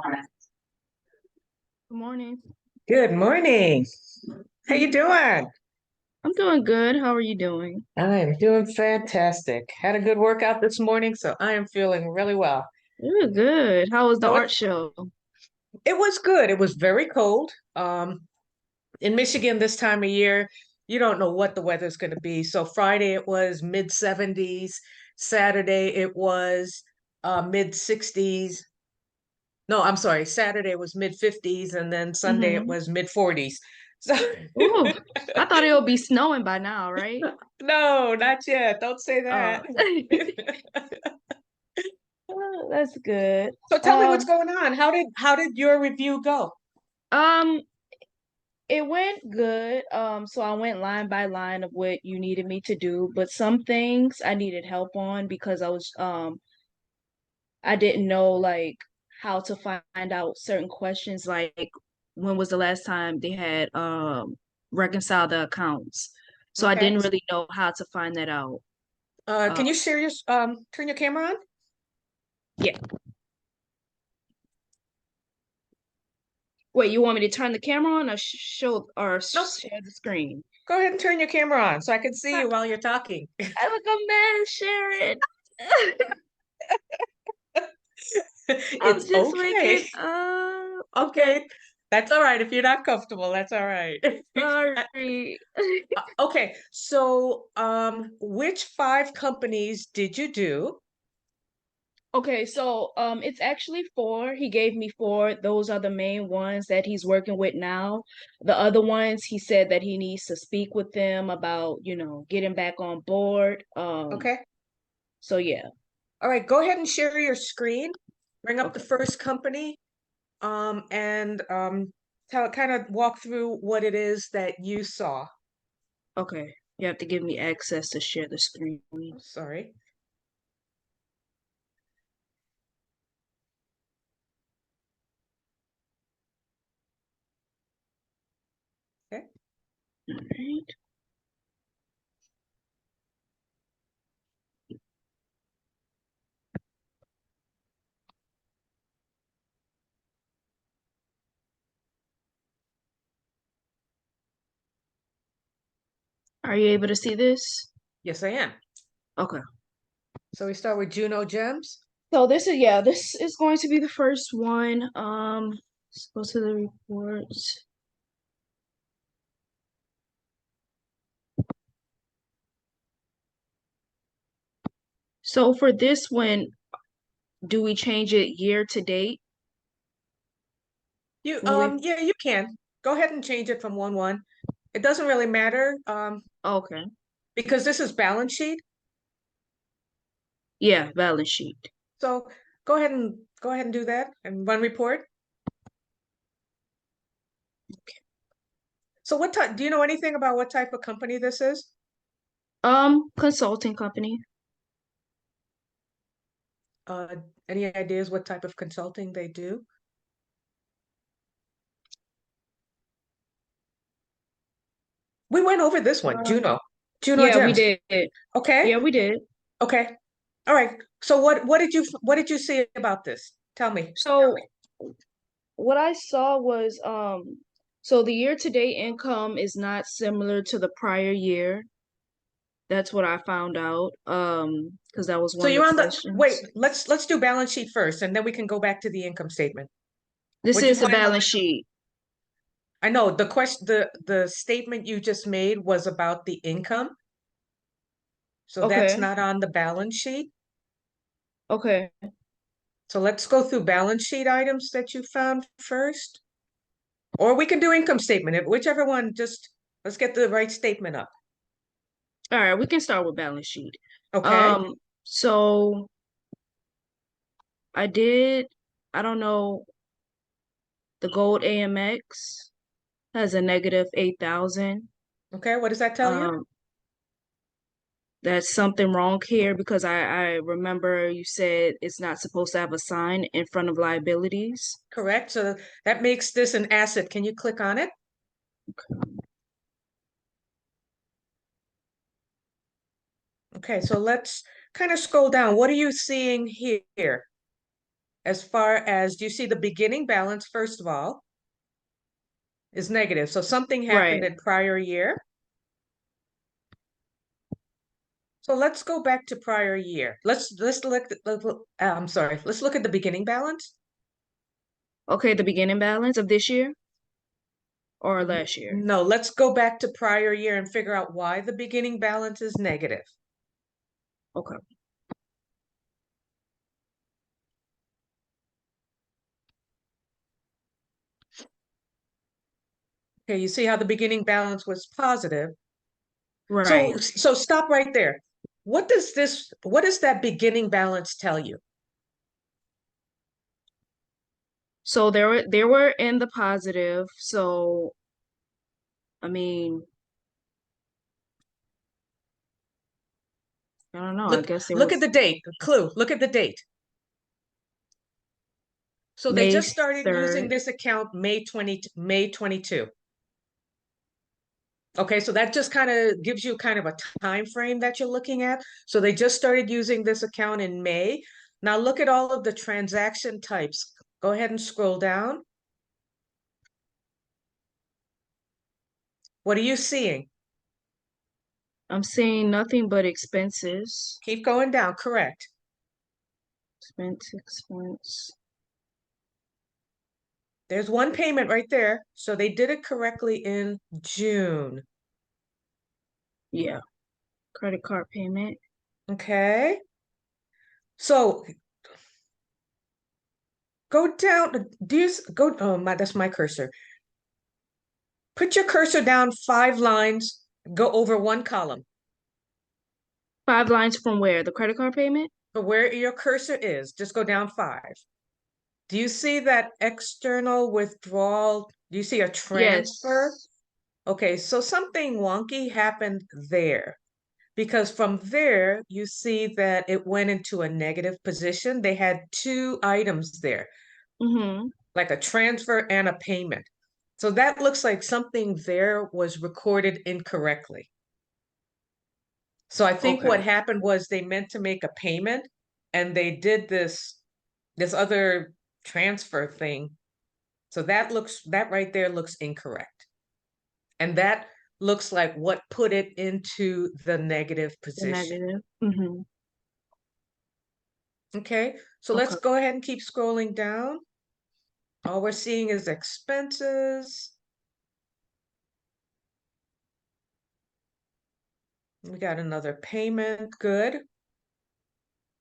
Good morning. Good morning. How you doing? I'm doing good. How are you doing? I am doing fantastic. Had a good workout this morning, so I am feeling really well. Good, good. How was the So art show? it was good. It was very cold. In Michigan this time of year, you don't know what the weather's going to be. So Friday it was mid 70s. Saturday it was mid 60s. No, I'm sorry. Saturday was mid 50s, and then Sunday it Mm-hmm. was mid 40s. So Ooh, I thought it would be snowing by now, right? no, not yet. Don't say that. Uh, that's good. So tell me what's going on. How did your review go? Um, it went good. So I went line by line of what you needed me to do, but some things I needed help on because I didn't know like how to find out certain questions like when was the last time they had reconciled the accounts. So I Okay. didn't really know how to find that out. Can Uh you share your turn your camera on? yeah. Wait, you want me to turn the camera on or show or No, share the screen? go ahead and turn your camera on so I can see I, you while you're talking. I look a mess, Sharon. I'm It's just okay. waking up. Okay, Okay. That's all right. If you're not comfortable, that's all right. sorry. Okay. So, which five companies did you do? Okay, so it's actually four. He gave me four. Those are the main ones that he's working with now. The other ones, he said that he needs to speak with them about, getting back on board. Okay. So yeah. All right. Go ahead and share your screen. Bring up the Okay. first company. And tell kind of walk through what it is that you saw. Okay. You have to give me access to share the screen. Oh, sorry. Okay. All right. Are you able to see this? Yes, I am. Okay. So we start with Juno Gems. So this is going to be the first one. Let's go to the reports. So for this one, do we change it year to date? You When we yeah, you can. Go ahead and change it from 1-1. It doesn't really matter okay. because this is balance sheet. Yeah, balance sheet. So go ahead and do that and run report. So what type do you know anything about what type of company this is? Consulting company. Uh any ideas what type of consulting they do? We went over this one, Um, Juno. Juno yeah, we Gems. did. Okay. Yeah, we did. Okay. All right. So what did you see about this? Tell me. So what I saw was so the year to date income is not similar to the prior year. That's what I found out. Because that was So one of the you're on the wait, questions. let's do balance sheet first and then we can go back to the income statement. This What'd you is the find out? balance sheet. I know the statement you just made was about the income. So that's Okay. not on the balance sheet. Okay. So let's go through balance sheet items that you found first. Or we can do income statement, whichever one, just let's get the right statement up. All right, we can start with balance sheet. Okay. So I did, I don't know, the gold AMX has a negative 8,000. Okay, what does that tell you? Um, that's something wrong here because I remember you said it's not supposed to have a sign in front of liabilities. Correct. So that makes this an asset. Can you click on it? Okay, so let's kind of scroll down. What are you seeing here as far as, do you see the beginning balance, first of all, is negative. So something happened Right. in prior year. So let's go back to prior year. Let's look, I'm sorry, let's look at the beginning balance. Okay, the beginning balance of this year or last year? No, let's go back to prior year and figure out why the beginning balance is negative. Okay. Okay, you see how the beginning balance was positive. Right. So stop right there. What does that beginning balance tell you? So they were in the positive. So I mean, I don't know. I Look, guess there look at was the date, clue, look at the date. So they May just started using 3rd. this account May 22. Okay, so that just kind of gives you kind of a time frame that you're looking at. So they just started using this account in May. Now look at all of the transaction types. Go ahead and scroll down. What are you seeing? I'm seeing nothing but expenses. Keep going down, correct. Expense. There's one payment right there. So they did it correctly in June. Yeah. Credit card payment. Okay. So go down. Do you go? Oh my, that's my cursor. Put your cursor down 5 lines. Go over one column. 5 lines from where? The credit card payment? So where your cursor is, just go down 5. Do you see that external withdrawal? Do you see a transfer? Yes. Okay, so something wonky happened there because from there you see that it went into a negative position. They had 2 items there, Mm-hmm. like a transfer and a payment. So that looks like something there was recorded incorrectly. So I think Okay. what happened was they meant to make a payment and they did this other transfer thing. So that right there looks incorrect. And that looks like what put it into the negative The position. negative. Mm-hmm. Okay, so let's Okay. go ahead and keep scrolling down. All we're seeing is expenses. We got another payment, good.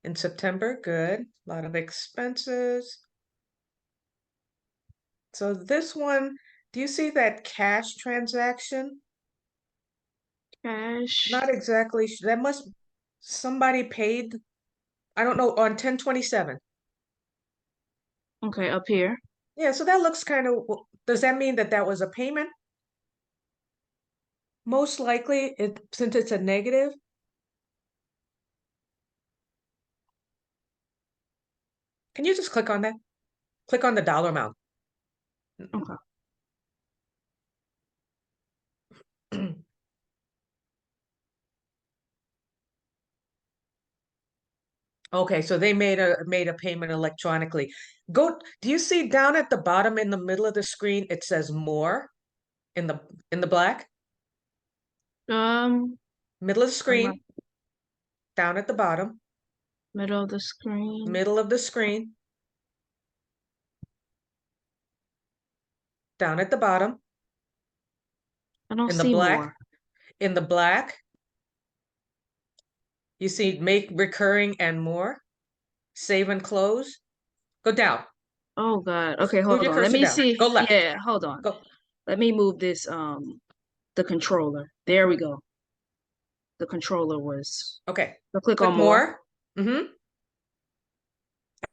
In September, good. A lot of expenses. So this one, do you see that cash transaction? Cash. Not exactly. That must somebody paid. I don't know on 10/27. Okay, up here. Yeah, so that looks kind of. Does that mean that that was a payment? Most likely, since it's a negative. Can you just click on that? Click on the dollar amount. Okay. Okay, so they made a payment electronically. Go. Do you see down at the bottom in the middle of the screen? It says more in the black Um, middle of the I'm not screen. Down at the bottom, middle of the screen. middle of the screen. Down at the bottom I don't in the see black. more. In the black, you see make recurring and more. Save and close. Go down. Oh God. Okay, Move hold your on. Let cursor me down. see. Go left. Yeah, hold on. Go. Let me move this the controller. There we go. The controller was. Okay. So click on Click more. more.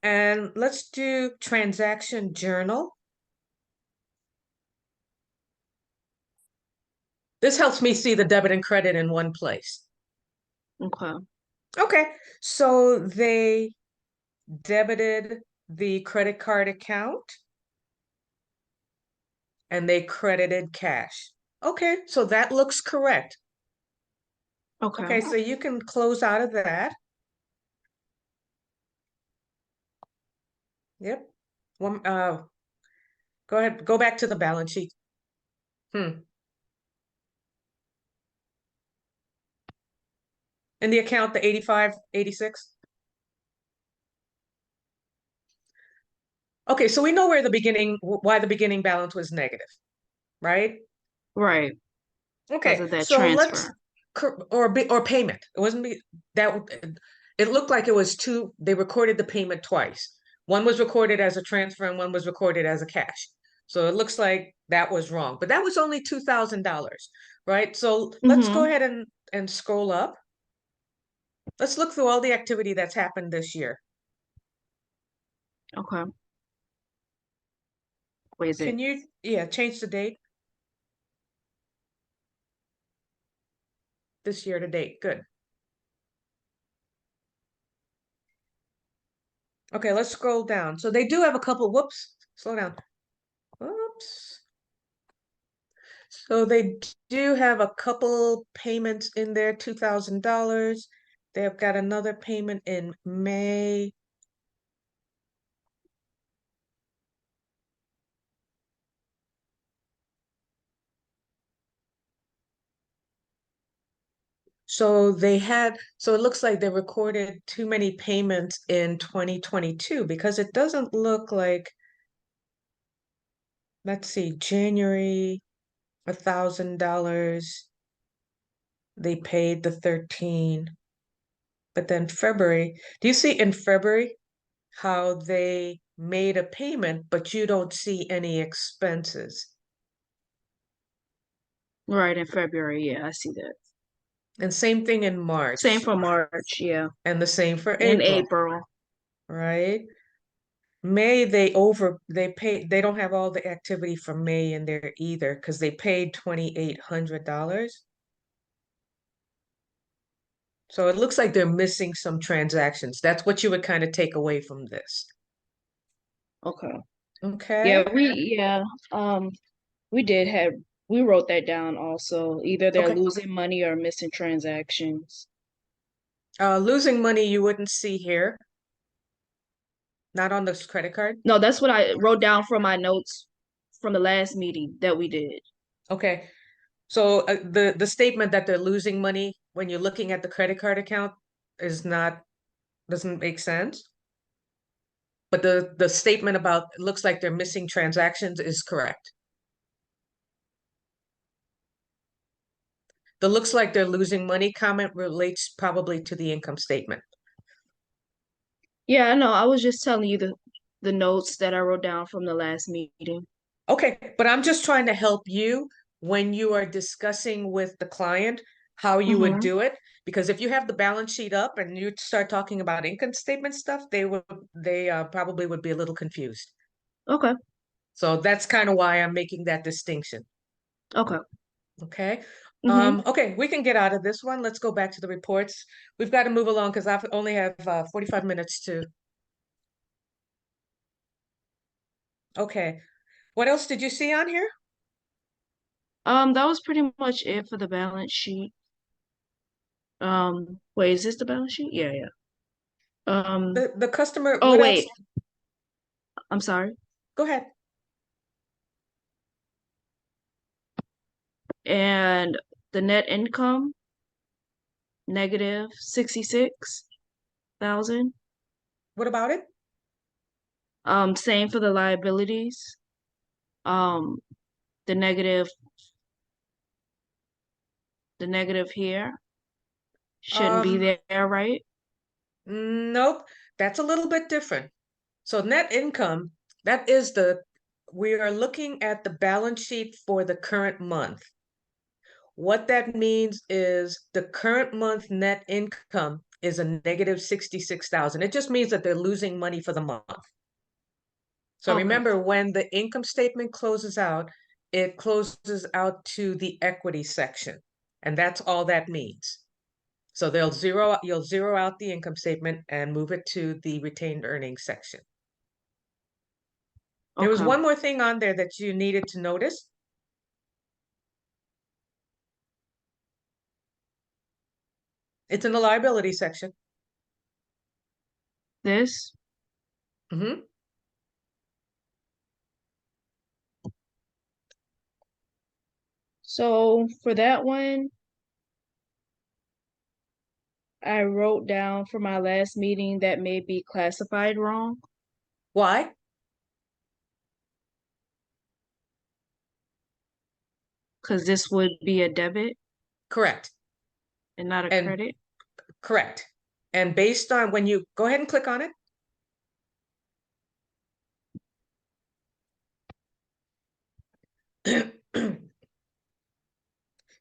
And let's do transaction journal. This helps me see the debit and credit in one place. Okay. Okay. So they debited the credit card account and they credited cash. Okay. So that looks correct. Okay. Okay. So you can close out of that. Yep. One, go ahead, go back to the balance sheet. In the account, the 8586. Okay, so we know where the beginning, why the beginning balance was negative, right? Right. Because Okay, of that so let's, transfer. or payment. It wasn't that, it looked like it was two, they recorded the payment twice. One was recorded as a transfer and one was recorded as a cash. So it looks like that was wrong, but that was only $2,000, right? So let's go Mm-hmm. ahead and scroll up. Let's look through all the activity that's happened this year. Okay. Wait, is it? Can you, yeah, change the date this year to date? Good. Okay, let's scroll down. So they do have a couple, whoops, slow down. Whoops. So they do have a couple payments in there, $2,000. They've got another payment in May. So it looks like they recorded too many payments in 2022 because it doesn't look like, let's see, January, $1,000. They paid the 13, but then February, do you see in February how they made a payment, but you don't see any expenses? Right, in February. Yeah, I see that. And same thing in Same March, for March. Yeah. and the same for In April, April. right? May they pay, they don't have all the activity for May in there either because they paid $2,800. So it looks like they're missing some transactions. That's what you would kind of take away from this. Okay. Okay. Yeah, we did have we wrote that down also. Either they're Okay. losing money or missing transactions. Losing money you wouldn't see here, not on this credit card. No, that's what I wrote down from my notes from the last meeting that we did. Okay. So the statement that they're losing money when you're looking at the credit card account is not, doesn't make sense. But the statement about it looks like they're missing transactions is correct. The looks like they're losing money comment relates probably to the income statement. Yeah, I know. I was just telling you the notes that I wrote down from the last meeting. Okay, but I'm just trying to help you when you are discussing with the client how you would Mm-hmm. do it. Because if you have the balance sheet up and you start talking about income statement stuff, they probably would be a little confused. Okay. So that's kind of why I'm making that distinction. Okay. Okay. Mm-hmm. Okay, we can get out of this one. Let's go back to the reports. We've got to move along because I only have 45 minutes to. Okay. What else did you see on here? That was pretty much it for the balance sheet. Wait, is this the balance sheet? Yeah, yeah. The customer, Oh what else? wait, I'm sorry. Go ahead. And the net income, negative 66,000. What about it? Same for the liabilities. Um, the negative, the negative here shouldn't be Um, there, right? nope, that's a little bit different. So net income, that is we are looking at the balance sheet for the current month. What that means is the current month net income is a negative 66,000. It just means that they're losing money for the month. So Okay. remember, when the income statement closes out, it closes out to the equity section. And that's all that means. So you'll zero out the income statement and move it to the retained earnings section. There was Okay. one more thing on there that you needed to notice. It's in the liability section. This. Mhm. So for that one, I wrote down for my last meeting that may be classified wrong Why? because this would be a debit Correct. and not a And credit. correct. And based on when you go ahead and click on it.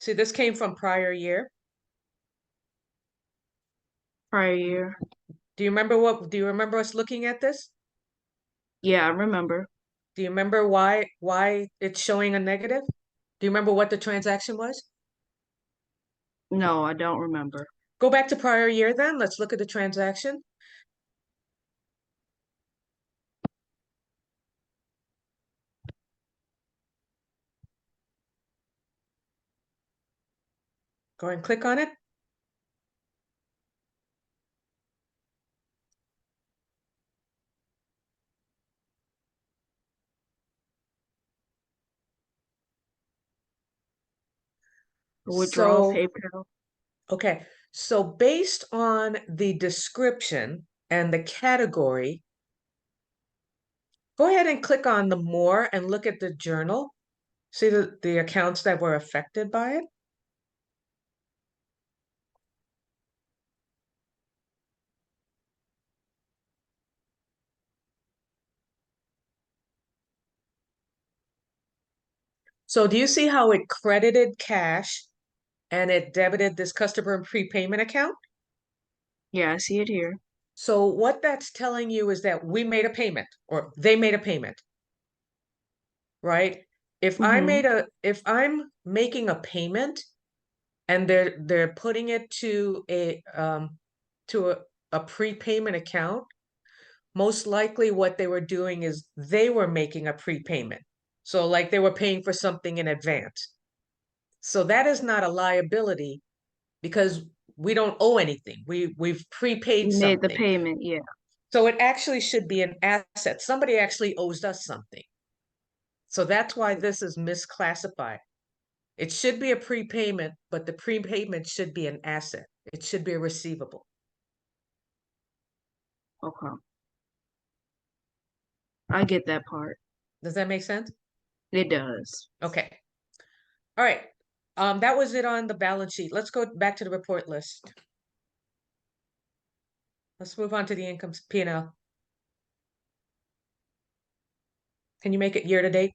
See, this came from prior year. Prior year. Do you remember us looking at this? Yeah, I remember. Do you remember why it's showing a negative? Do you remember what the transaction was? No, I don't remember. Go back to prior year then. Let's look at the transaction. Go ahead and click on it. Withdrawal So, PayPal. okay. So based on the description and the category, go ahead and click on the more and look at the journal. See the accounts that were affected by it. So do you see how it credited cash and it debited this customer prepayment account? Yeah, I see it here. So what that's telling you is that we made a payment or they made a payment, right? Mm-hmm. If I'm making a payment and they're putting it to a prepayment account, most likely what they were doing is they were making a prepayment. So like they were paying for something in advance. So that is not a liability because we don't owe anything. We've prepaid You made the something. payment, yeah. So it actually should be an asset. Somebody actually owes us something. So that's why this is misclassified. It should be a prepayment, but the prepayment should be an asset. It should be a receivable. Okay. I get that part. Does that make sense? It does. Okay. All right. That was it on the balance sheet. Let's go back to the report list. Let's move on to the income P&L. Can you make it year to date?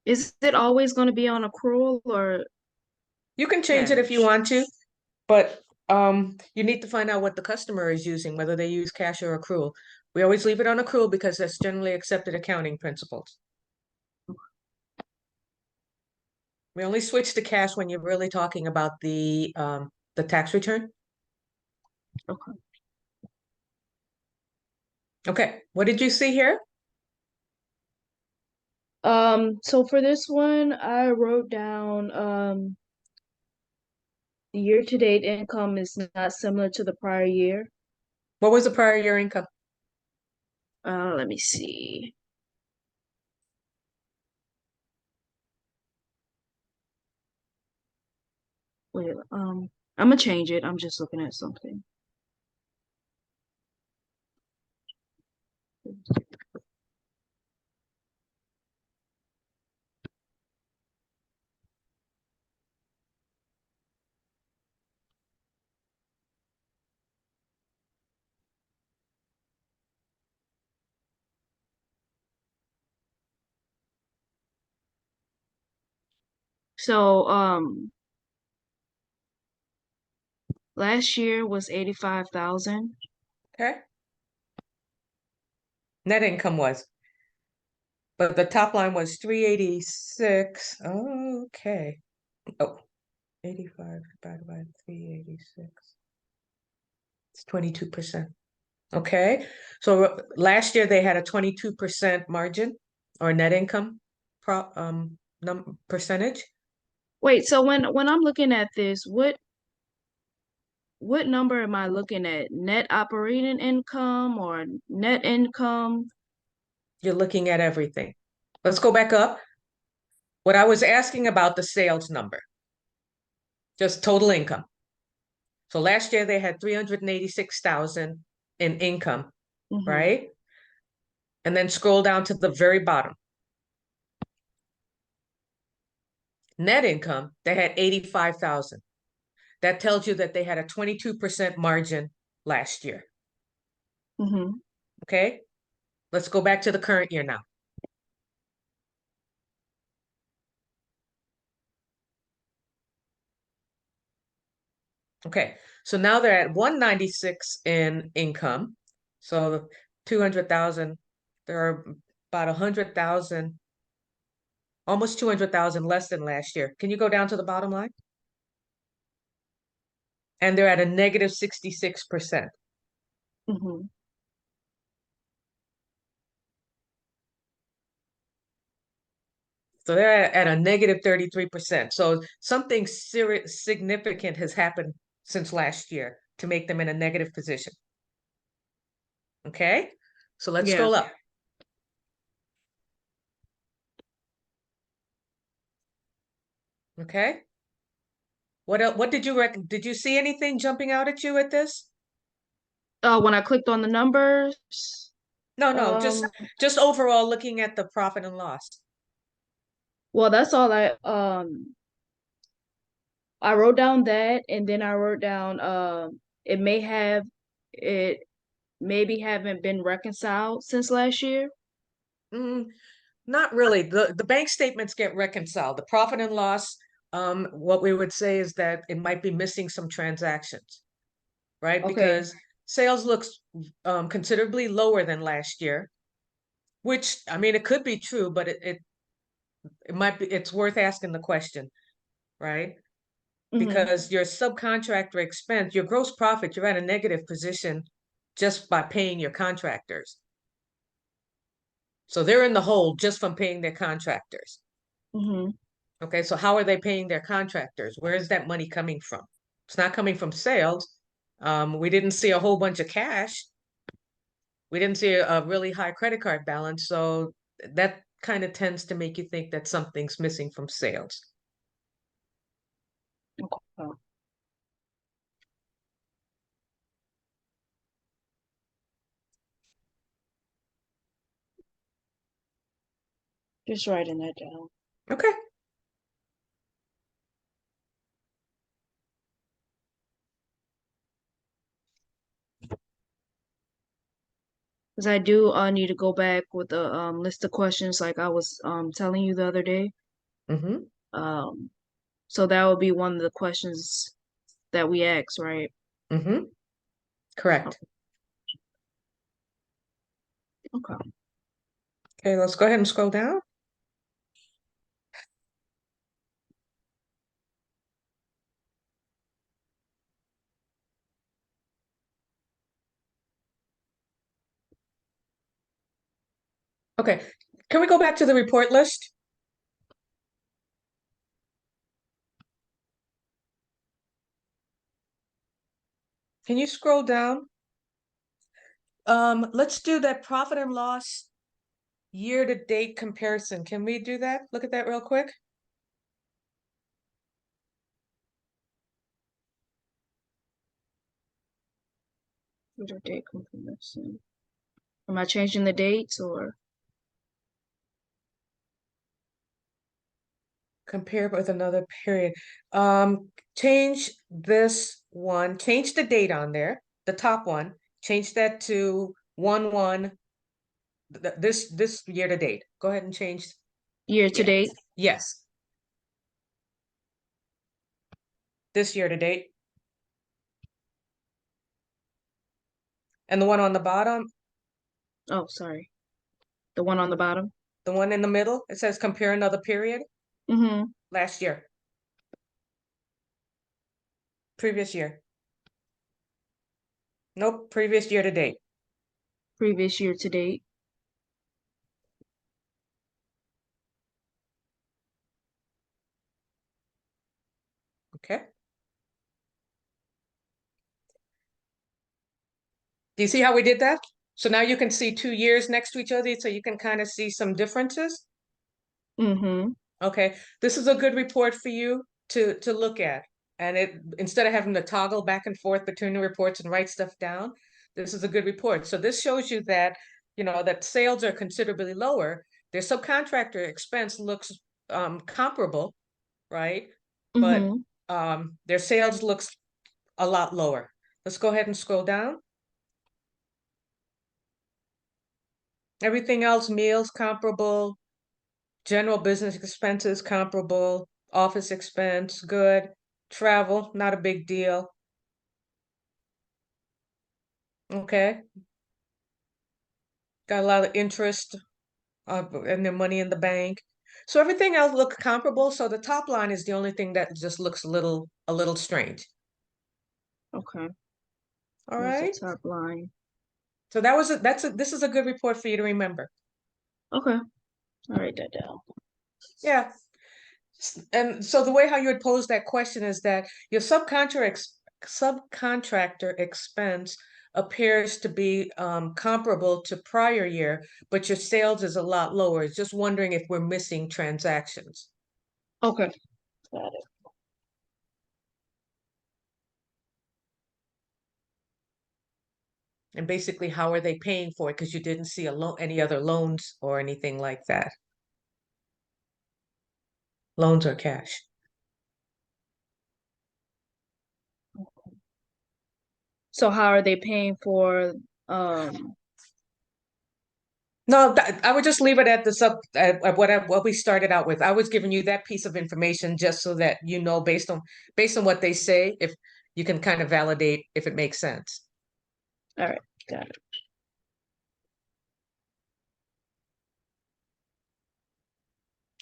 Is it always going to be on accrual or You can change it if you cash? want to, but you need to find out what the customer is using, whether they use cash or accrual. We always leave it on accrual because that's generally accepted accounting principles. We only switch to cash when you're really talking about the tax return. Okay. Okay, what did you see here? So for this one, I wrote down the year-to-date income is not similar to the prior year. What was the prior year income? Let me see. Wait, I'm gonna change it. I'm just looking at something. So, last year was 85,000. Okay. Net income was, but the top line was 386. Oh, okay. Oh, 85 divided by 386. It's 22%. Okay. So last year they had a 22% margin or net income percentage. Wait, so when I'm looking at this, what number am I looking at? Net operating income or net income? You're looking at everything. Let's go back up. What I was asking about the sales number, just total income. So last year they had 386,000 in income, Mm-hmm. right? And then scroll down to the very bottom. Net income, they had 85,000. That tells you that they had a 22% margin last year. Mm-hmm. Okay? Let's go back to the current year now. Okay, so now they're at 196 in income. So 200,000, there are about 100,000, almost 200,000 less than last year. Can you go down to the bottom line? And they're at a negative 66%. Mm-hmm. So they're at a negative 33%. So something serious, significant has happened since last year to make them in a negative position. Okay, so let's Yeah. scroll up. Okay, what else, what did you did you see anything jumping out at you at this? When I clicked on the numbers, No, no, um, just overall looking at the profit and loss. well, that's all I wrote down that, and then I wrote down it may have it maybe haven't been reconciled since last year. Mm, not really. The bank statements get reconciled. The profit and loss, what we would say is that it might be missing some transactions, right? Okay. Because sales looks considerably lower than last year, which I mean it could be true, but it might be it's worth asking the question, right? Mm-hmm. Because your subcontractor expense, your gross profit, you're at a negative position just by paying your contractors. So they're in the hole just from paying their contractors. Mm-hmm. Okay, so how are they paying their contractors? Where is that money coming from? It's not coming from sales. We didn't see a whole bunch of cash. We didn't see a really high credit card balance. So that kind of tends to make you think that something's missing from sales. Okay. Just writing that down. Okay. Because I do need to go back with a list of questions like I was telling you the other day. Mm-hmm. Um, so that would be one of the questions that we asked, right? Mm-hmm. Correct. Okay. Okay, let's go ahead and scroll down. Okay, can we go back to the report list? Can you scroll down? Let's do that profit and loss year-to-date comparison. Can we do that? Look at that real quick. Future date confirmation. Am I changing the dates or? Compare with another period. Change this one, change the date on there, the top one, change that to 1/1, this year to date. Go ahead and change. Year to Yes. date? Yes. This year to date. And the one on the bottom, Oh, sorry. The one on the bottom? the one in the middle, it says compare another period Mm-hmm. last year, previous year. Nope, previous year to date. Previous year to date. Okay. Do you see how we did that? So now you can see 2 years next to each other, so you can kind of see some differences. Mm-hmm. Okay, this is a good report for you to look at. And it instead of having to toggle back and forth between the reports and write stuff down, this is a good report. So this shows you that, that sales are considerably lower. Their subcontractor expense looks comparable, right? But Mm-hmm. their sales looks a lot lower. Let's go ahead and scroll down. Everything else, meals comparable, general business expenses comparable, office expense, good. Travel, not a big deal. Okay. Got a lot of interest and their money in the bank. So everything else looks comparable. So the top line is the only thing that just looks a little strange. Okay. All There's the right. top line. So this is a good report for you to remember. Okay. I'll write that down. Yeah. And so the way how you would pose that question is that your subcontractor expense appears to be comparable to prior year, but your sales is a lot lower. It's just wondering if we're missing transactions. Okay. Got it. And basically, how are they paying for it? Because you didn't see any other loans or anything like that. Loans or cash. So how are they paying for um No, I would just leave it at the at what we started out with. I was giving you that piece of information just so that you know based on what they say, if you can kind of validate if it makes sense. all right, got it.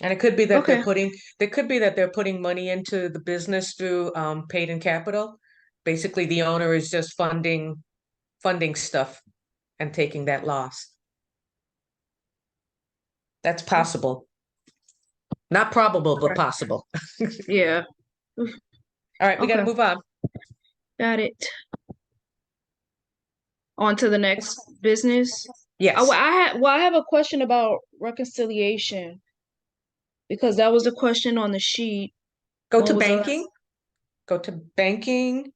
And it could be that Okay. they're putting money into the business through paid in capital. Basically, the owner is just funding stuff and taking that loss. That's possible. Not probable, but Right. possible. Yeah. All right, we got to Okay. move on. Got it. On to the next business. Yes. I have a question about reconciliation because that was a question on the sheet. Go When to was the banking. last Go to banking.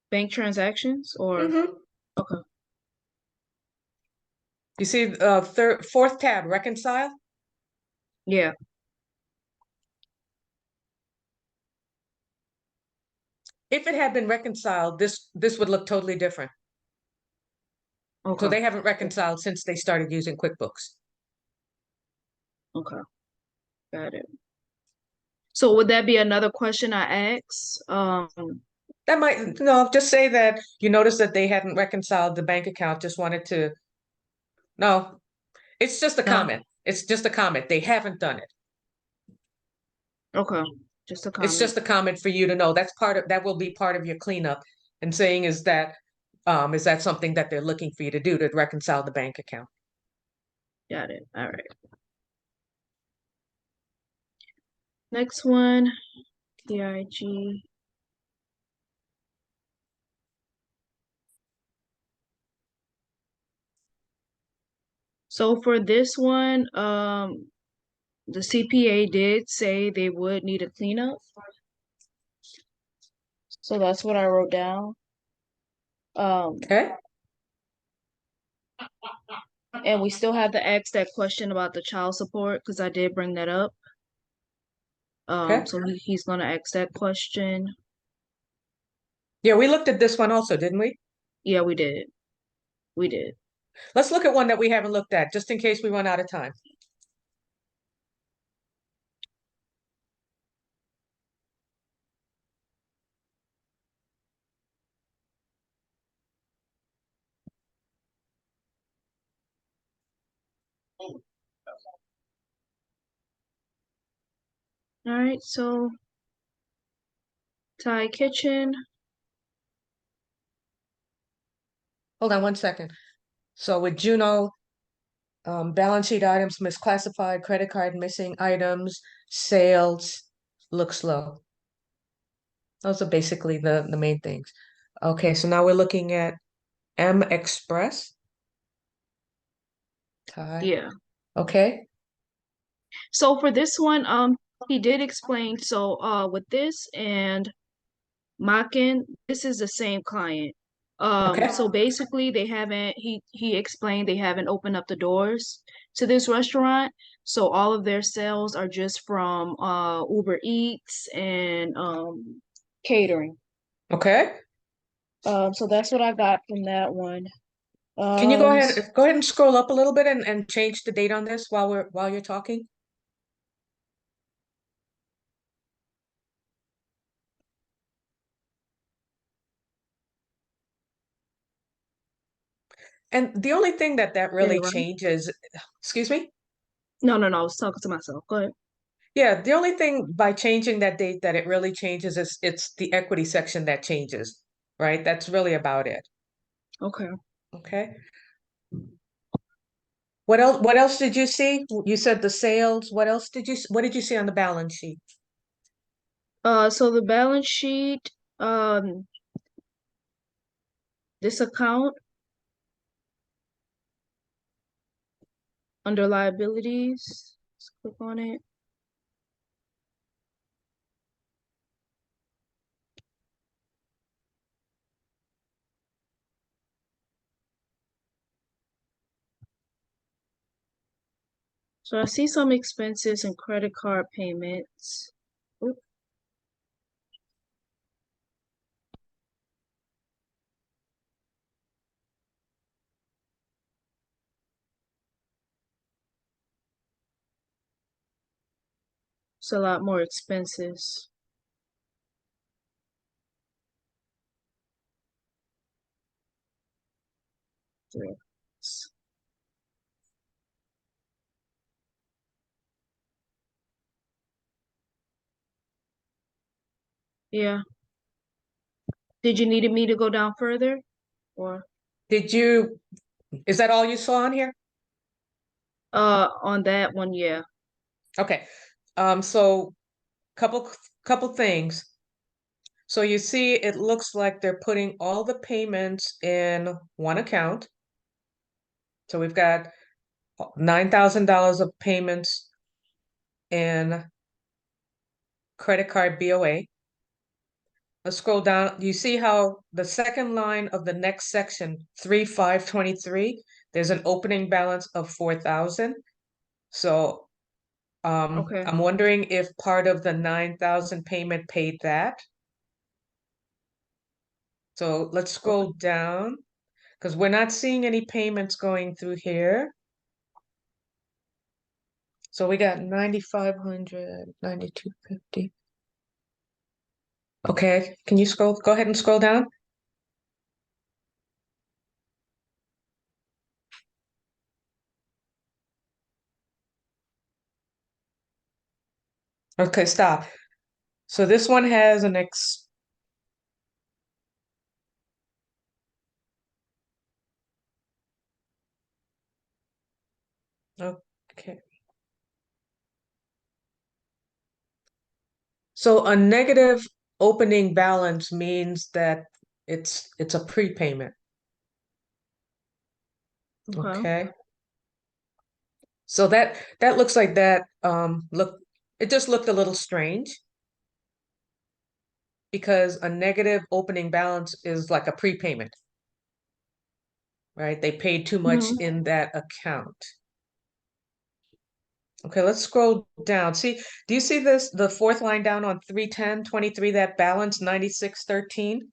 bank transactions or Hmm. okay. You see, fourth tab, reconcile. Yeah. If it had been reconciled, this would look totally different. So Okay. they haven't reconciled since they started using QuickBooks. Okay. Got it. So would that be another question I ask? That might, no, just say that you noticed that they hadn't reconciled the bank account, just wanted to, no, it's just a No. comment. It's just a comment. They haven't done it. Okay. Just a It's comment. just a comment for you to know. That will be part of your cleanup and saying is that something that they're looking for you to do to reconcile the bank account? Got it. All right. Next one, PIG. So for this one, the CPA did say they would need a cleanup. So that's what I wrote down. Um, Okay. and we still have to ask that question about the child support because I did bring that up. Okay. So he's gonna ask that question. Yeah, we looked at this one also, didn't we? Yeah, we did. We did. Let's look at one that we haven't looked at, just in case we run out of time. All right, so Thai kitchen. Hold on one second. So with Juno, balance sheet items misclassified, credit card missing items, sales looks low. Those are basically the main things. Okay, so now we're looking at M Express. Thai. Yeah. Okay. So for this one, he did explain, so with this and Makin, this is the same client. Okay. So basically they haven't he explained they haven't opened up the doors to this restaurant. So all of their sales are just from Uber Eats and catering. Okay. So that's what I got from that one. Can you Um go ahead and scroll up a little bit and change the date on this while you're talking? And the only thing that yeah, really right. changes, excuse me? No, I was talking to myself. Go ahead. Yeah, the only thing by changing that date that it really changes is it's the equity section that changes, right? That's really about it. Okay. Okay. What else did you see? You said the sales. What did you see on the balance sheet? So the balance sheet, um, this account under liabilities, let's click on it. So I see some expenses and credit card payments. Oop, it's a lot more expenses. Yes. Yeah. Did you need me to go down further or Did you, is that all you saw on here? on that one, yeah. Okay. So couple couple things. So you see, it looks like they're putting all the payments in one account. So we've got $9,000 of payments in credit card BOA. Let's scroll down. You see how the second line of the next section, 3,523, there's an opening balance of 4,000. So Okay. I'm wondering if part of the 9,000 payment paid that. So let's Okay. scroll down because we're not seeing any payments going through here. So we got 9,500, 9,250. Okay, can you go ahead and scroll down? Okay, stop. So this one has an okay. So a negative opening balance means that it's a prepayment. Okay. Okay. So that looks like that look it just looked a little strange because a negative opening balance is like a prepayment, right? They paid too much Hmm. in that account. Okay, let's scroll down. See, do you see this, the fourth line down on 31023, that balance 9613?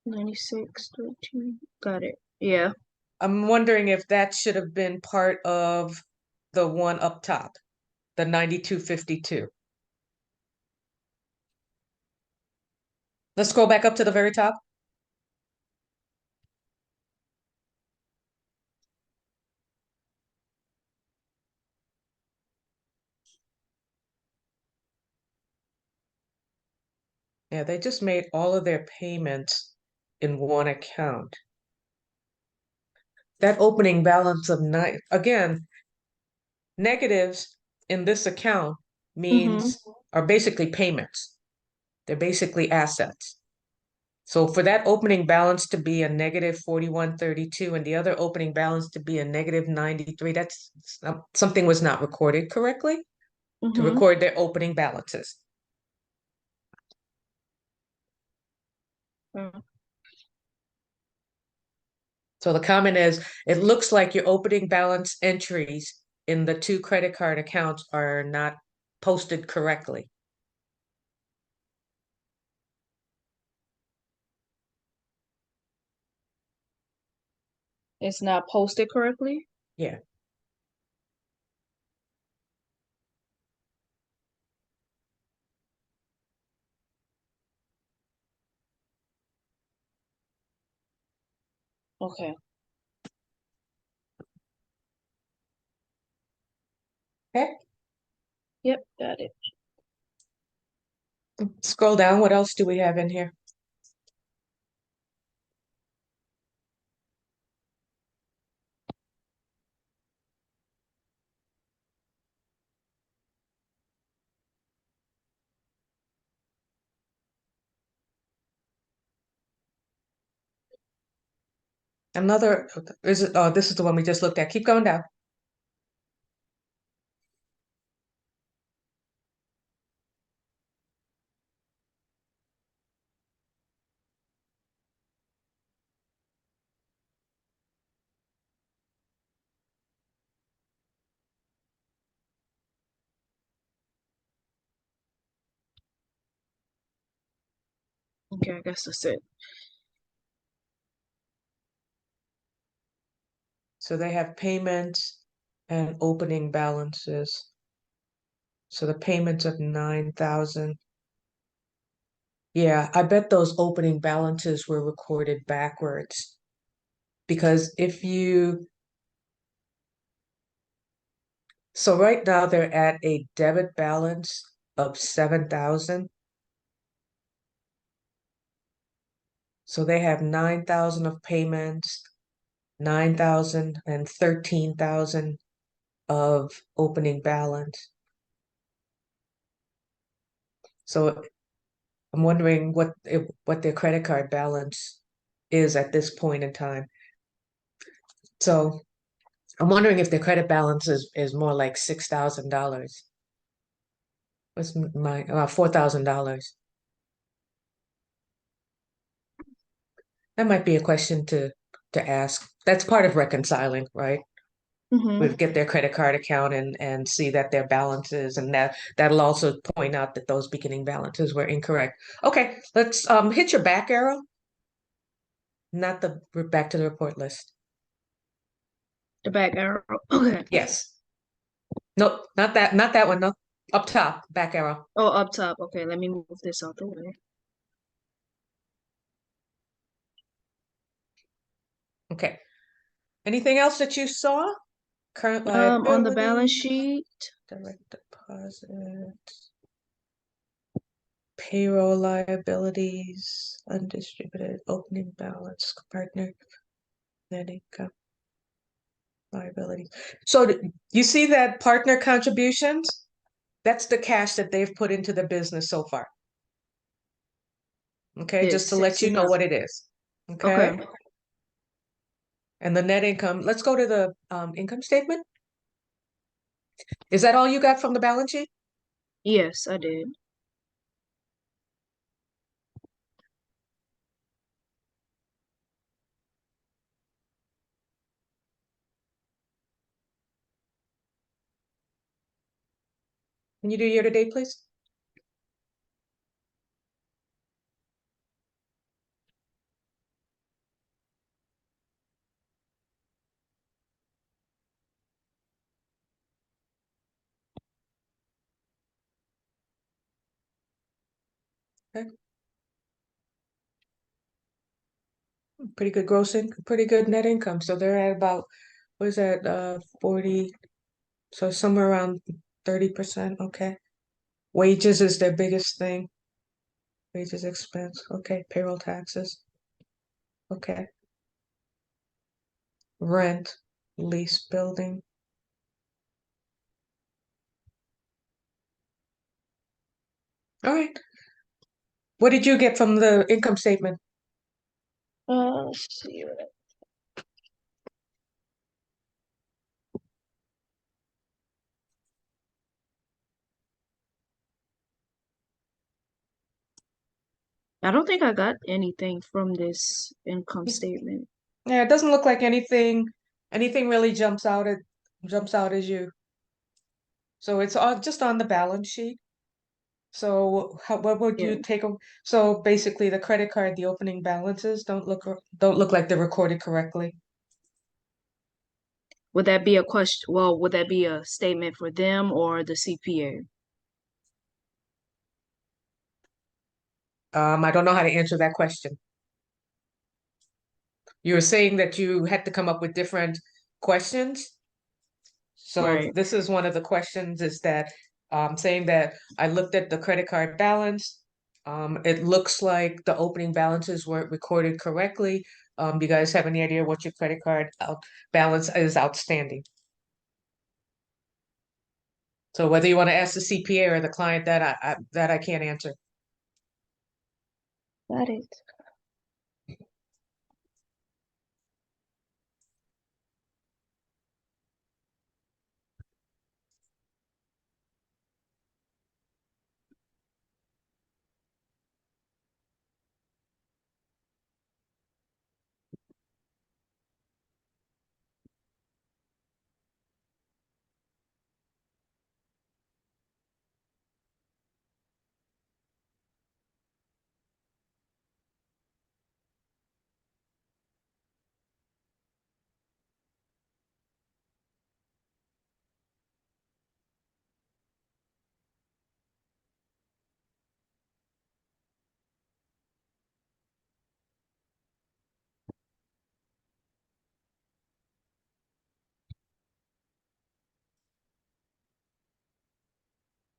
9613. Got it. Yeah. I'm wondering if that should have been part of the one up top, the 9252. Let's scroll back up to the very top. Yeah, they just made all of their payments in one account. That opening balance of nine, again, negatives in this account Hmm. means are basically payments. They're basically assets. So for that opening balance to be a negative 4132 and the other opening balance to be a negative 93, that's something was not recorded correctly to Mm-hmm. record their opening balances. So the comment is, it looks like your opening balance entries in the two credit card accounts are not posted correctly. It's not posted correctly. Yeah. Okay. Okay. Yep, got it. Scroll down. What else do we have in here? Another, is it, oh, this is the one we just looked at. Keep going down. Okay, I guess that's it. So they have payments and opening balances. So the payments of 9,000. Yeah, I bet those opening balances were recorded backwards. Because so right now they're at a debit balance of 7,000. So they have 9,000 of payments, 9,000 and 13,000 of opening balance. So I'm wondering what their credit card balance is at this point in time. So I'm wondering if their credit balance is more like $6,000. What's my $4,000? That might be a question to ask. That's part of reconciling, right? We Mm-hmm. get their credit card account and see that their balances, and that'll also point out that those beginning balances were incorrect. Okay, let's hit your back arrow, not the back to the report list. The back arrow. Okay. Yes. Nope, not that one, no. Up top, back arrow. Oh, up top. Okay, let me move this out the way. Okay. Anything else that you saw? Current On the liability, balance sheet, direct deposit, payroll liabilities, undistributed opening balance, partner net income liabilities. So you see that partner contributions? That's the cash that they've put into the business so far. Okay, just to this let you know 69. what it is. Okay. Okay. And the net income, let's go to the income statement. Is that all you got from the balance sheet? Yes, I did. Can you do year to date, please? Okay. Pretty good pretty good net income. So they're at about, what is that, 40, so somewhere around 30%. Okay. Wages is their biggest thing. Wages expense. Okay. Payroll taxes. Okay. Rent, lease building. All right. What did you get from the income statement? Let's see. I don't think I got anything from this income statement. Yeah, it doesn't look like anything really jumps out as you. So it's all just on the balance sheet. So what would Yeah. you so basically the credit card, the opening balances don't look like they're recorded correctly. Would that be a question? Well, would that be a statement for them or the CPA? I don't know how to answer that question. You were saying that you had to come up with different questions. So Right. this is one of the questions is that saying that I looked at the credit card balance. It looks like the opening balances weren't recorded correctly. Do you guys have any idea what your credit card balance is outstanding? So whether you want to ask the CPA or the client, that I can't answer. Got it.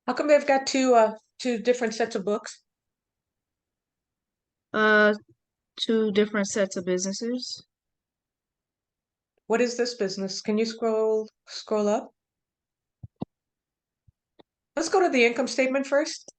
How come they've got two different sets of books? Uh, two different sets of businesses. What is this business? Can you scroll up? Let's go to the income statement first.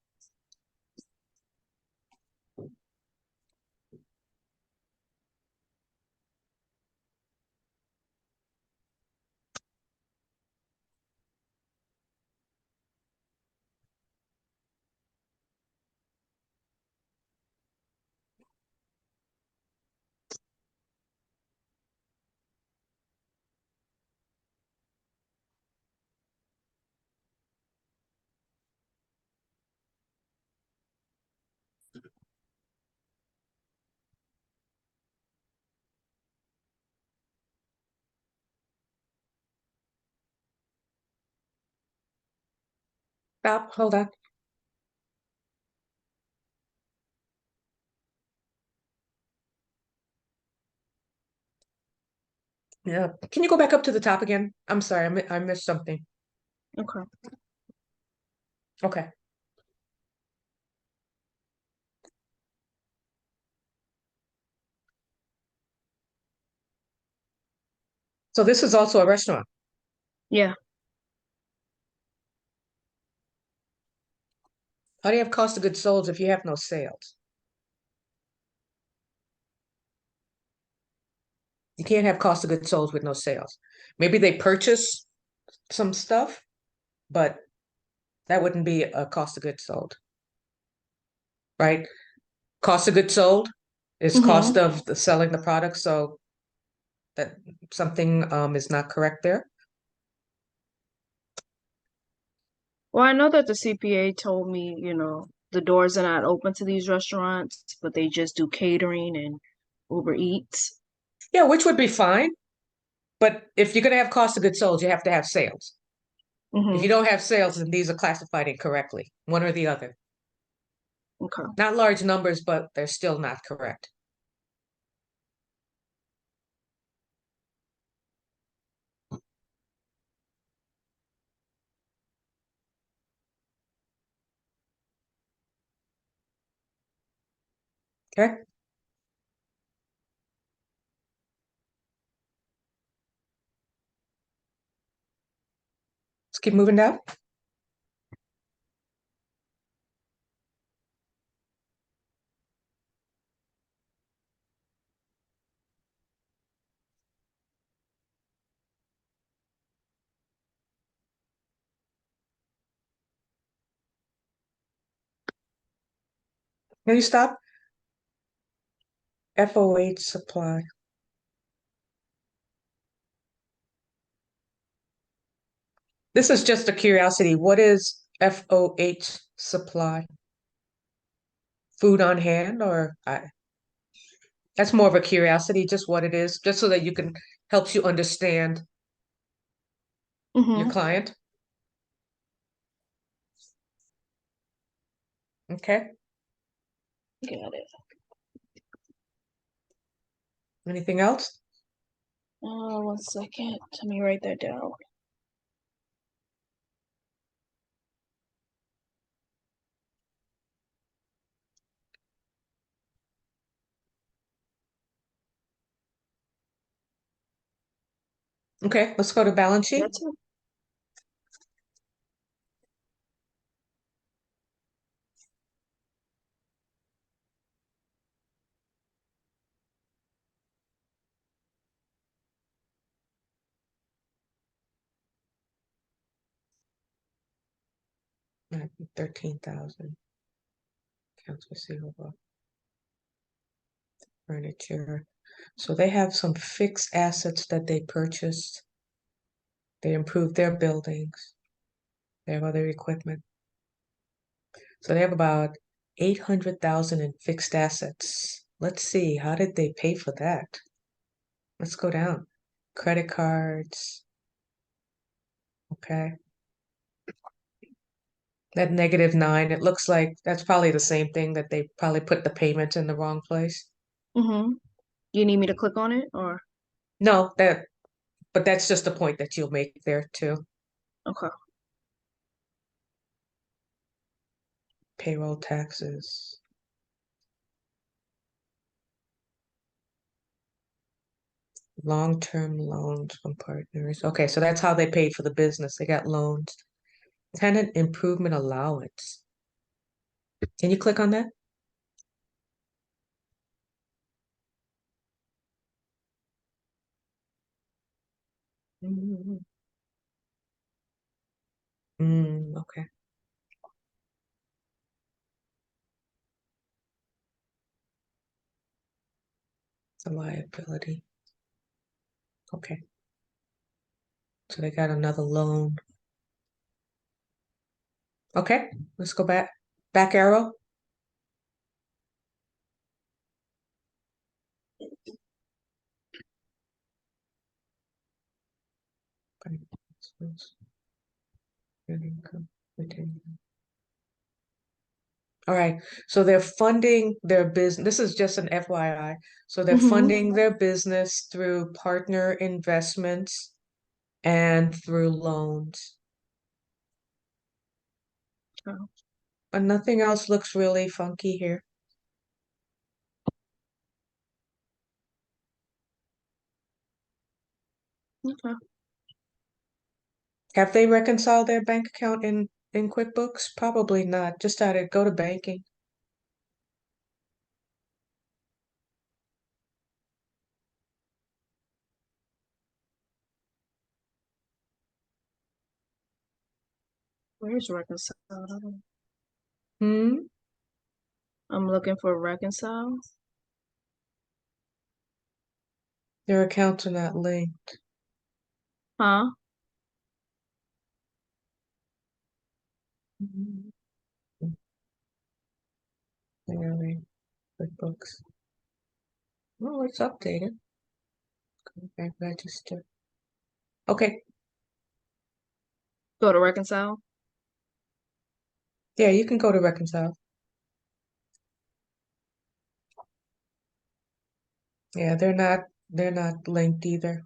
Stop, hold on. Yeah. Can you go back up to the top again? I'm sorry, I missed something. Okay. Okay. So this is also a restaurant. Yeah. How do you have cost of goods sold if you have no sales? You can't have cost of goods sold with no sales. Maybe they purchase some stuff, but that wouldn't be a cost of goods sold, right? Cost of goods sold is Mm-hmm. cost of the selling the product, so that something is not correct there. Well, I know that the CPA told me, the doors are not open to these restaurants, but they just do catering and Uber Eats. Yeah, which would be fine. But if you're going to have cost of goods sold, you have to have sales. If you Mm-hmm. don't have sales, then these are classified incorrectly, one or the other. Okay. Not large numbers, but they're still not correct. Okay, let's keep moving down. Can you stop? FOH supply. This is just a curiosity. What is FOH supply? Food on hand, or that's more of a curiosity, just what it is, just so that you can helps you understand your Mm-hmm. client. Okay. Got it. Anything else? 1 second. Let me write that down. Okay, let's go to balance sheet. That's it. Might be 13,000. Accounts receivable, furniture. So they have some fixed assets that they purchased. They improved their buildings. They have other equipment. So they have about 800,000 in fixed assets. Let's see, how did they pay for that? Let's go down. Credit cards. Okay. That -9, it looks like that's probably the same thing, that they probably put the payment in the wrong place. Mm-hmm. You need me to click on it or? No, but that's just a point that you'll make there too. Okay. Payroll taxes. Long-term loans from partners. Okay, so that's how they paid for the business. They got loans. Tenant improvement allowance. Can you click on that? Okay. It's a liability. Okay. So they got another loan. Okay, let's go back. Back arrow. All right, so they're funding their business. This is just an FYI. So they're Mm-hmm. funding their business through partner investments and through loans. Oh, But nothing else looks really funky here. okay. Have they reconciled their bank account in QuickBooks? Probably not. Just started go to banking. Where's reconcile? Hmm. I'm looking for reconcile. Their accounts are not linked. Huh? Mhm. Clearly, QuickBooks. Oh, it's updated. Bank register. Okay. Go to reconcile. Yeah, you can go to reconcile. Yeah, they're not linked either.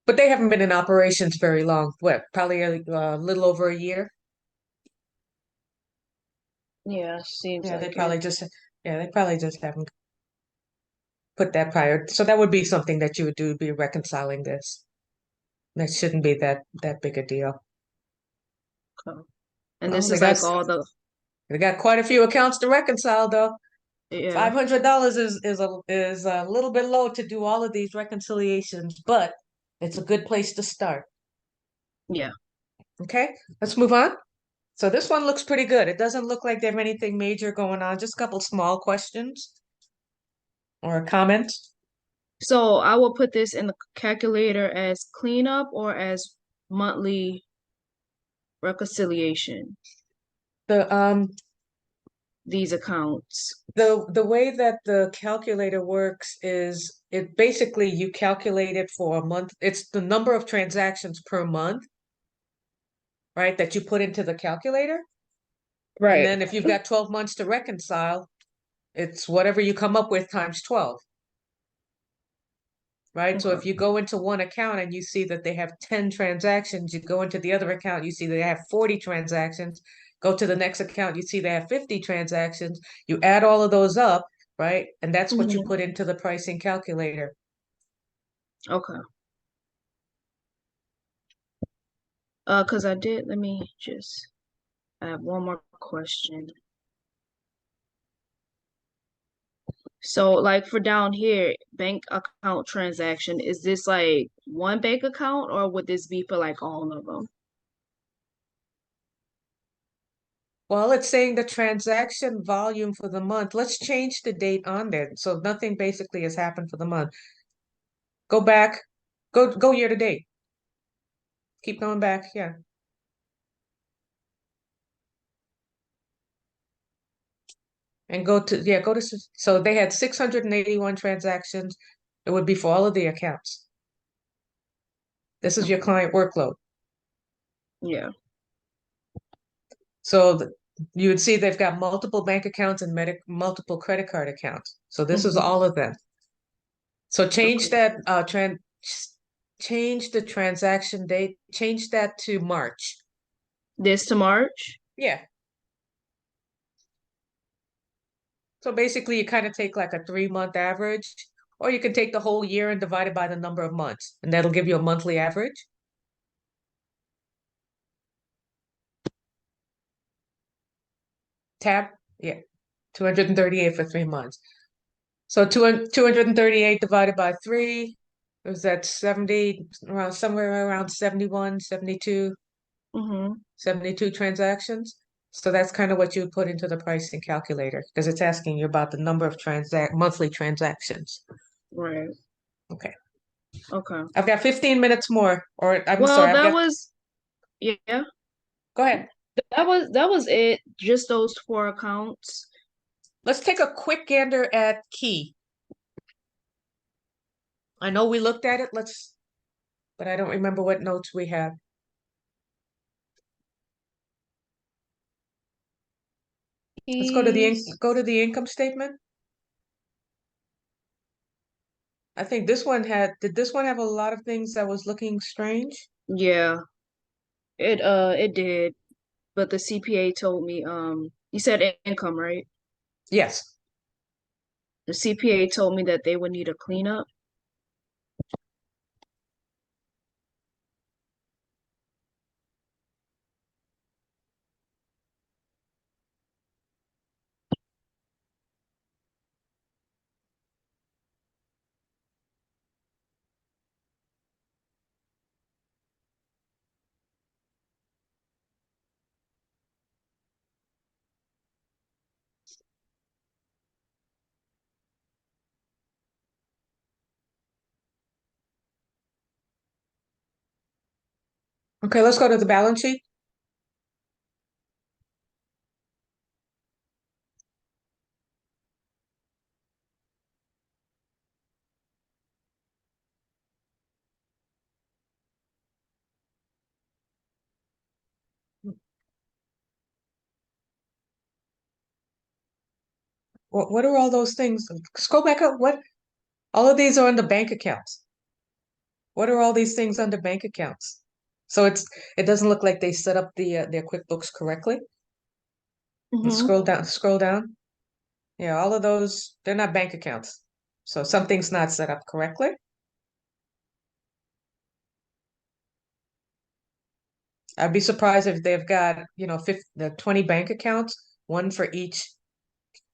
But they haven't been in operations very long. What, probably a little over a year? Yeah, seems Yeah, like it. they probably just haven't put that prior. So that would be something that you would do, be reconciling this. That shouldn't be that big a deal. Okay. And Well, this is like all the, they got quite a few accounts to reconcile though. yeah, $500 is a little bit low to do all of these reconciliations, but it's a good place to start. yeah. Okay, let's move on. So this one looks pretty good. It doesn't look like they have anything major going on, just a couple small questions or comments. So I will put this in the calculator as cleanup or as monthly reconciliation, The these accounts. the way that the calculator works is it basically you calculate it for a month. It's the number of transactions per month, right, that you put into the calculator. And Right. then if you've got 12 months to reconcile, it's whatever you come up with times 12, right? So Okay. if you go into one account and you see that they have 10 transactions, you go into the other account, you see they have 40 transactions, go to the next account, you see they have 50 transactions, you add all of those up, right? And that's what you Mhm. put into the pricing calculator. Okay. Because let me just, I have one more question. So like for down here, bank account transaction, is this like one bank account or would this be for like all of them? Well, it's saying the transaction volume for the month. Let's change the date on there. So nothing basically has happened for the month. Go back, go year to date. Keep going back, yeah. And so they had 681 transactions. It would be for all of the accounts. This is your Okay. client workload. Yeah. So you would see they've got multiple bank accounts and multiple credit card accounts. So this is Hmm. all of them. So change Okay. that change the transaction date, change that to March. This to March? Yeah. So basically you kind of take like a 3-month average, or you can take the whole year and divide it by the number of months, and that'll give you a monthly average. Tab, yeah, 238 for 3 months. So 238 divided by 3, was that 70, around somewhere around 71, 72, Mm-hmm. 72 transactions. So that's kind of what you put into the pricing calculator because it's asking you about the number of monthly transactions. Right. Okay. Okay. I've got 15 minutes more, or I'm Well, sorry, that was, yeah, go ahead. that was it. Just those four accounts. Let's take a quick gander at key. I know we looked at it, but I don't remember what notes we have. Let's He's, go to the income statement. I think did this one have a lot of things that was looking strange? yeah, it did. But the CPA told me, you said income, right? Yes. The CPA told me that they would need a cleanup. Okay, let's go to the balance sheet. What are all those things? Scroll back up. What? All of these are under bank accounts. What are all these things under bank accounts? So it doesn't look like they set up their QuickBooks correctly. And Mm-hmm. scroll down. Yeah, all of those, they're not bank accounts. So something's not set up correctly. I'd be surprised if they've got, 20 bank accounts, one for each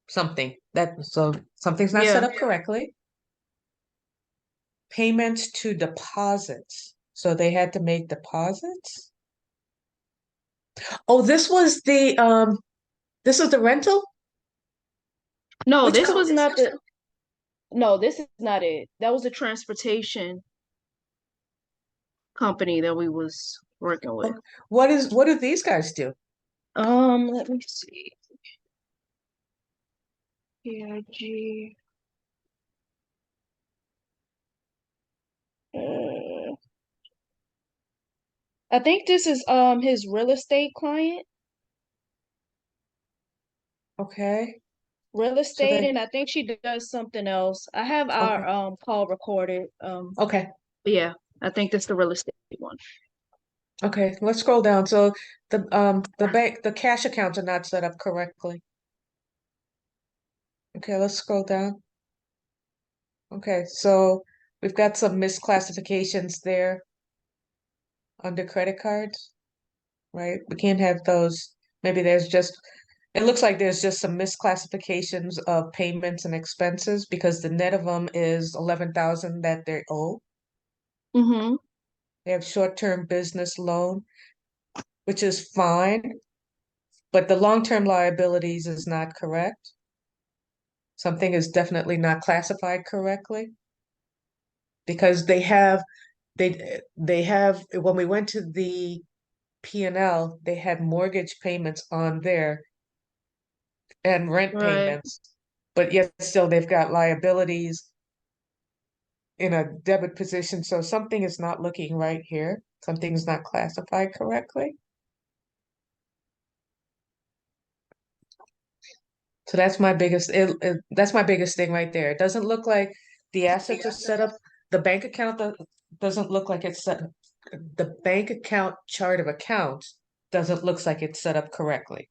something. So something's not set Yeah. up correctly. Payments to deposits. So they had to make deposits. Oh, this is the rental? No, Which this co was not the, no, this is not it. That was a transportation company that we was working with. oh, what do these guys do? Let me see. PIG. Uh, I think this is his real estate client. Okay. Real So estate, they and I think she does something else. I have our okay. call recorded. Okay. But yeah, I think that's the real estate one. Okay. Let's scroll down. So the cash accounts are not set up correctly. Okay, let's scroll down. Okay, so we've got some misclassifications there under credit cards, right? We can't have those. Maybe it looks like there's just some misclassifications of payments and expenses because the net of them is 11,000 that they owe. Mm-hmm. They have short-term business loan, which is fine, but the long-term liabilities is not correct. Something is definitely not classified correctly because they have when we went to the P&L, they had mortgage payments on there and rent Right. payments, but yet still they've got liabilities in a debit position. So something is not looking right here. Something's not classified correctly. So that's my biggest thing right there. It doesn't look like the assets are set up. The bank account doesn't look like it's set. The bank account chart of accounts doesn't look like it's set up correctly.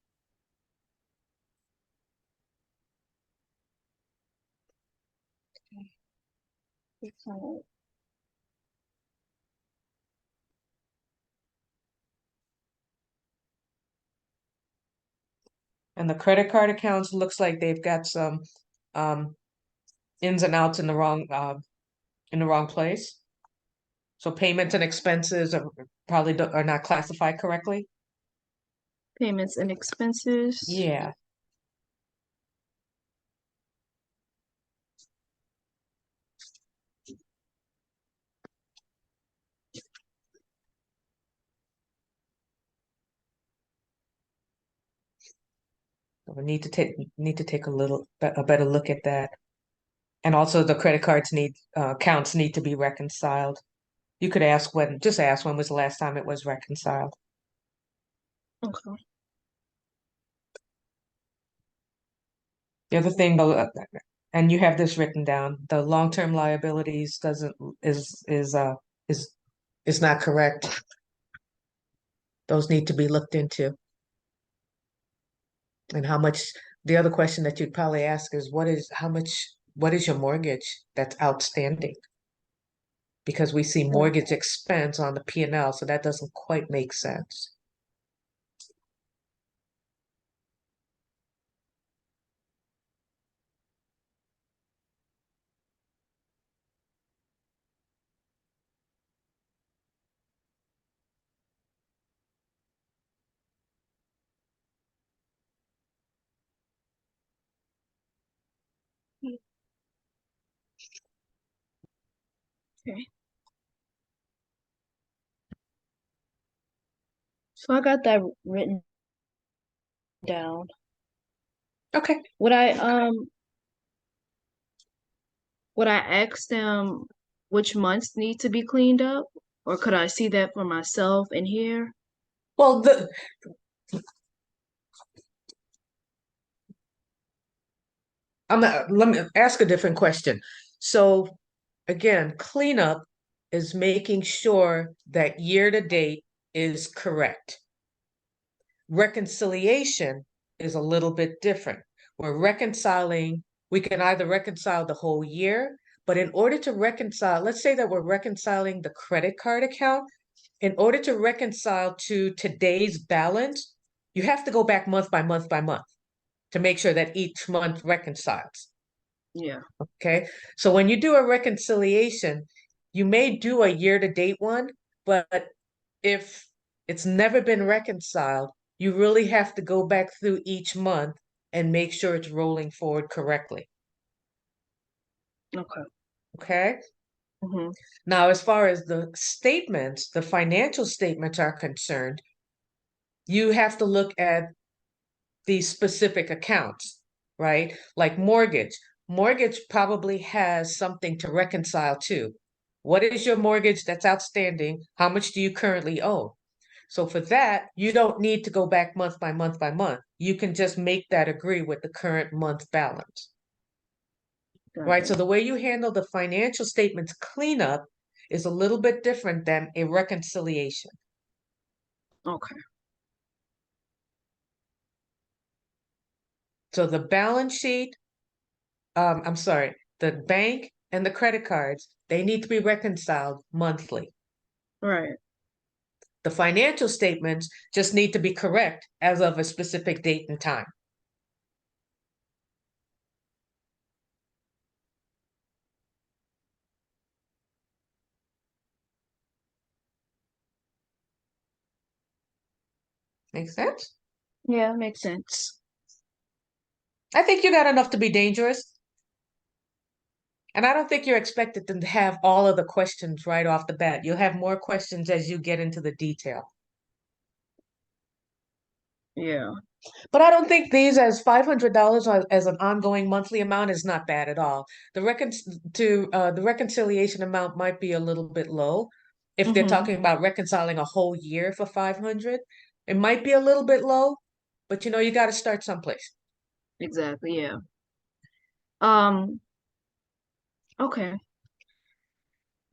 And the credit card accounts looks like they've got some um ins and outs in the wrong place. So payments and expenses are not classified correctly. Payments and expenses. Yeah, so we need to take a better look at that. And also the credit cards need accounts need to be reconciled. You could just ask when was the last time it was reconciled. Okay. The other thing, and you have this written down, the long-term liabilities doesn't is is not correct. Those need to be looked into. And how much, the other question that you'd probably ask is what is your mortgage that's outstanding? Because we see Mm. mortgage expense on the P&L, so that doesn't quite make sense. Okay. So I got that written down. Okay. Would I ask them which months need to be cleaned up? Or could I see that for myself in here? Well, let me ask a different question. So again, cleanup is making sure that year to date is correct. Reconciliation is a little bit different. We can either reconcile the whole year, but in order to reconcile, let's say that we're reconciling the credit card account. In order to reconcile to today's balance, you have to go back month by month by month to make sure that each month reconciles. Yeah. Okay. So when you do a reconciliation, you may do a year to date one, but if it's never been reconciled, you really have to go back through each month and make sure it's rolling forward correctly. Okay. Okay. Mm-hmm. Now, as far as the statements, the financial statements are concerned, you have to look at these specific accounts, right? Like mortgage. Mortgage probably has something to reconcile to. What is your mortgage that's outstanding? How much do you currently owe? So for that, you don't need to go back month by month by month. You can just make that agree with the current month balance, Got right? So it. the way you handle the financial statements cleanup is a little bit different than a reconciliation. Okay. So the balance sheet, I'm sorry, the bank and the credit cards, they need to be reconciled monthly. Right. The financial statements just need to be correct as of a specific date and time. Make sense? Yeah, makes sense. I think you got enough to be dangerous. And I don't think you're expected to have all of the questions right off the bat. You'll have more questions as you get into the detail. Yeah. But I don't think these as $500 as an ongoing monthly amount is not bad at all. The reconciliation amount might be a little bit low if they're Mm-hmm. talking about reconciling a whole year for 500. It might be a little bit low, but you got to start someplace. Exactly. Yeah. Um, okay.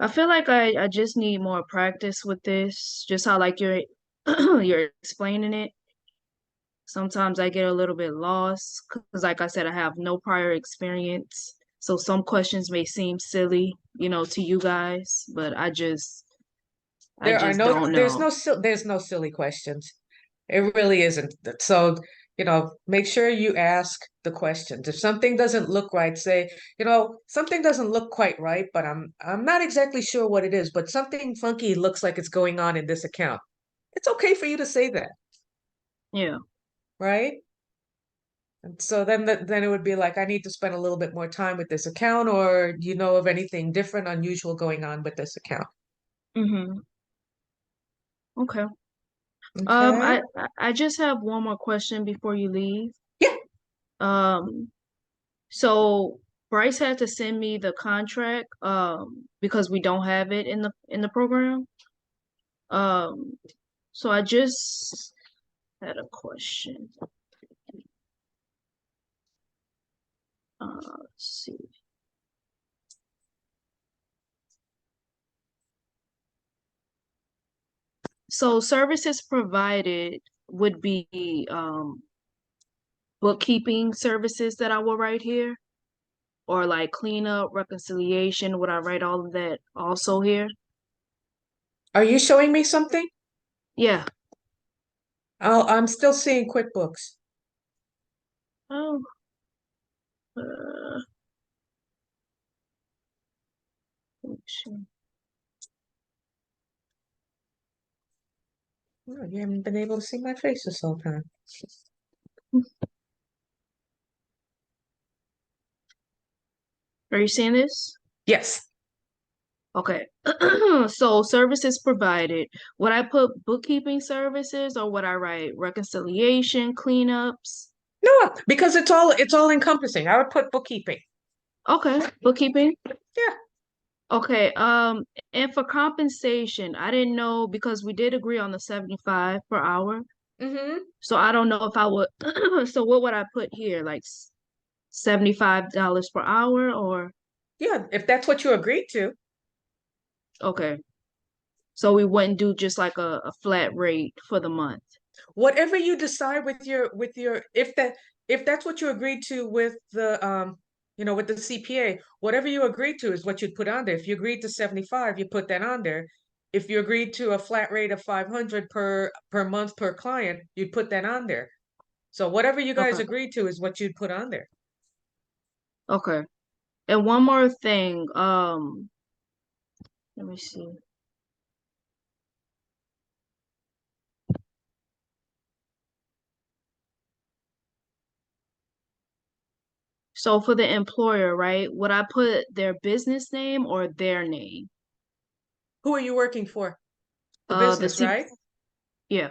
I feel like I just need more practice with this, just how like you're you're explaining it. Sometimes I get a little bit lost because, like I said, I have no prior experience. So some questions may seem silly, to you guys, but I There are just no, don't know. there's no silly questions. It really isn't. So, make sure you ask the questions. If something doesn't look right, say, something doesn't look quite right, but I'm not exactly sure what it is, but something funky looks like it's going on in this account. It's okay for you to say that, Yeah. right? And so then it would be like, I need to spend a little bit more time with this account, or do you know of anything different, unusual going on with this account? Mm-hmm. Okay. Okay. I just have one more question before you leave. Yeah. Um, so Bryce had to send me the contract, because we don't have it in the program. Um, so I just had a question. Let's see. So services provided would be bookkeeping services that I will write here, or like cleanup, reconciliation. Would I write all of that also here? Are you showing me something? Yeah. I'm still seeing QuickBooks. Oh. Uh, let's Oh, you haven't been able to see my face this whole time. Are you seeing this? Yes. Okay. So services provided. Would I put bookkeeping services or would I write reconciliation, cleanups? No, because it's all encompassing. I would put bookkeeping. Okay, bookkeeping. Yeah. Okay. And for compensation, I didn't know because we did agree on the 75 per hour. Mm-hmm. So I don't know if I would, so what would I put here? Like $75 per hour or Yeah, if that's what you agreed to. okay. So we wouldn't do just like a flat rate for the month. Whatever you decide with your if that's what you agreed to with the CPA, whatever you agreed to is what you'd put on there. If you agreed to 75, you put that on there. If you agreed to a flat rate of 500 per month per client, you'd put that on there. So whatever you guys Okay. agreed to is what you'd put on there. Okay. And one more thing. Let me see. So for the employer, right? Would I put their business name or their name? Who are you working for? The The business, C right? Yeah,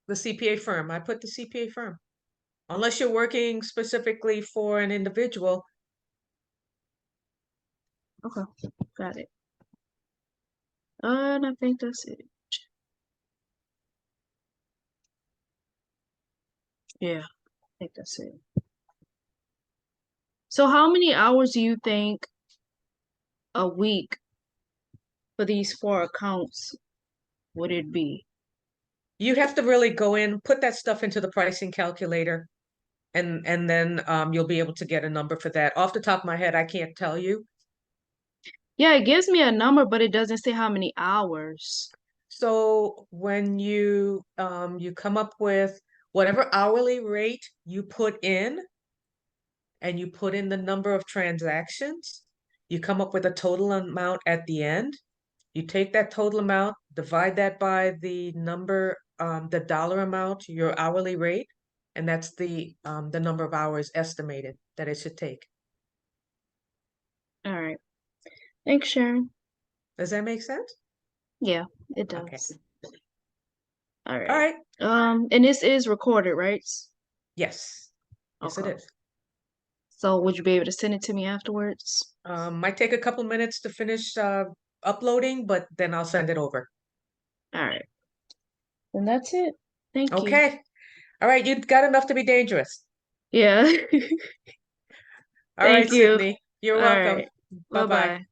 The CPA firm. I put the CPA firm. Unless you're working specifically for an individual. okay, got it. And I think that's it. Yeah, I think that's it. So how many hours do you think a week for these four accounts would it be? You'd have to really go in, put that stuff into the pricing calculator, and then you'll be able to get a number for that. Off the top of my head, I can't tell you. Yeah, it gives me a number, but it doesn't say how many hours. So when you come up with whatever hourly rate you put in, and you put in the number of transactions, you come up with a total amount at the end. You take that total amount, divide that by the number, the dollar amount, your hourly rate, and that's the number of hours estimated that it should take. All right. Thanks, Sharon. Does that make sense? Yeah, it Okay. does. All All right. right. And this is recorded, right? Yes. Yes, it Okay. is. So would you be able to send it to me afterwards? Might take a couple minutes to finish uploading, but then I'll send it over. All right. And that's it. Thank you. Okay. All right. You got enough to be dangerous. Yeah. All right, Thank you. Sydney. You're All welcome. right. Bye-bye. Bye-bye.